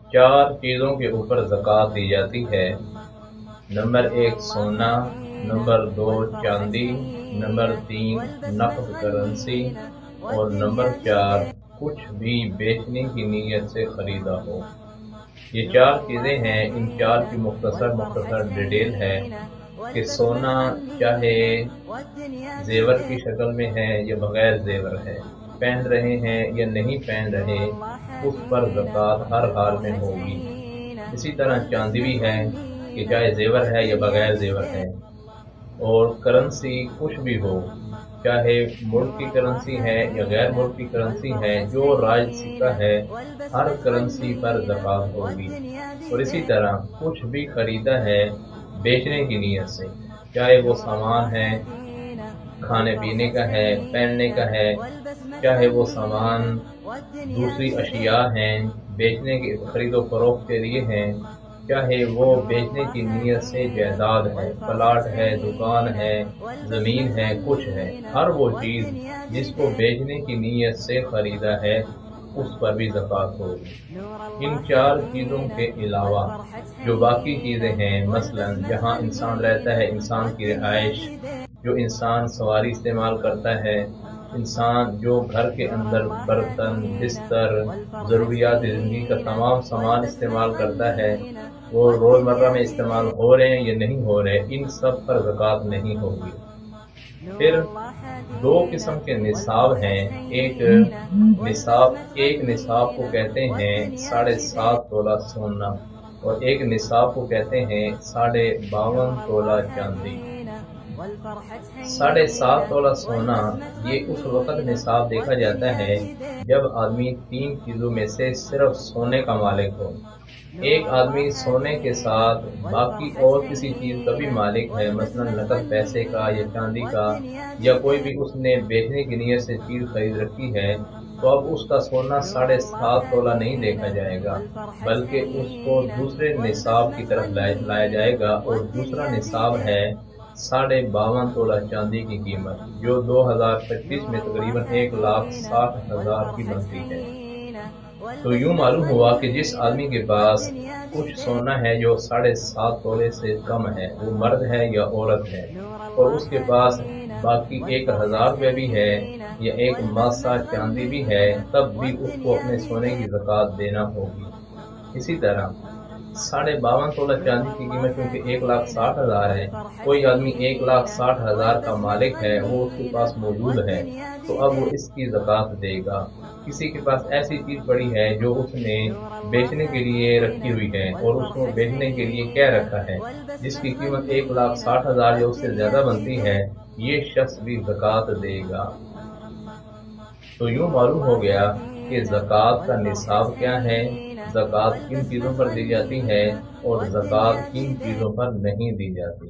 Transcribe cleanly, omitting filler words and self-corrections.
चार चीज़ों के ऊपर ज़कात दी जाती है। नंबर 1 सोना, नंबर 2 चांदी, नंबर 3 नकद करेंसी और नंबर 4 कुछ भी बेचने की नीयत से खरीदा हो। ये चार चीज़ें हैं। इन चार की मुख्तसर डिटेल है कि सोना चाहे जेवर की शक्ल में है या बगैर जेवर है, पहन रहे हैं या नहीं पहन रहे, उस पर ज़कात हर हाल में होगी। इसी तरह चांदी भी है कि चाहे जेवर है या बगैर जेवर है। और करेंसी कुछ भी हो, चाहे मुल्क की करेंसी है या गैर मुल्क की करेंसी है, जो राज सिक्का है हर करेंसी पर ज़कात होगी। और इसी तरह कुछ भी खरीदा है बेचने की नीयत से, चाहे वो सामान है, खाने पीने का है, पहनने का है, चाहे वो सामान दूसरी अशिया हैं बेचने के खरीदो फरोख्त के लिए हैं, चाहे वो बेचने की नीयत से जायदाद है, प्लाट है, दुकान है, ज़मीन है, कुछ है, हर वो चीज़ जिसको बेचने की नीयत से खरीदा है उस पर भी ज़कात होगी। इन चार चीज़ों के अलावा जो बाकी चीज़ें हैं, मसलन जहाँ इंसान रहता है, इंसान की रिहाइश, जो इंसान सवारी इस्तेमाल करता है, इंसान जो घर के अंदर बर्तन, बिस्तर, ज़रूरियात ज़िंदगी का तमाम सामान इस्तेमाल करता है, वो रोज़मर्रा में इस्तेमाल हो रहे हैं या नहीं हो रहे, इन सब पर ज़कात नहीं होगी। फिर दो किस्म के निसाब हैं। एक निसाब को कहते हैं 7.5 तोला सोना और एक निसाब को कहते हैं 52.5 तोला चांदी। 7.5 तोला सोना ये उस वक़्त निसाब देखा जाता है जब आदमी 3 चीज़ों में से सिर्फ सोने का मालिक हो। एक आदमी सोने के साथ बाकी और किसी चीज़ का भी मालिक है, मसलन नकद पैसे का या चांदी का, या कोई भी उसने बेचने की नीयत से चीज़ खरीद रखी है, तो अब उसका सोना 7.5 तोला नहीं देखा जाएगा, बल्कि उसको दूसरे निसाब की तरफ लाया जाएगा। और दूसरा निसाब है 52.5 तोला चांदी की कीमत, जो 2025 में तकरीबन 1,60,000 की बनती है। तो यूँ मालूम हुआ कि जिस आदमी के पास कुछ सोना है जो 7.5 तोले से कम है, वो मर्द है या औरत है, और उसके पास बाकी 1,000 रुपये भी है या एक मासा चांदी भी है, तब भी उसको अपने सोने की ज़कात देना होगी। इसी तरह 52.5 तोला चांदी की कीमत क्योंकि 1,60,000 है, कोई आदमी 1,60,000 का मालिक है, वो उसके पास मौजूद है, तो अब वो इसकी ज़कात देगा। किसी के पास ऐसी चीज़ पड़ी है जो उसने बेचने के लिए रखी हुई है और उसको बेचने के लिए क्या रखा है, जिसकी कीमत 1,60,000 या उससे ज़्यादा बनती है, ये शख्स भी ज़कात देगा। तो यूँ मालूम हो गया कि ज़कात का निसाब क्या है, ज़कात किन चीज़ों पर दी जाती है और ज़कात किन चीज़ों पर नहीं दी जाती।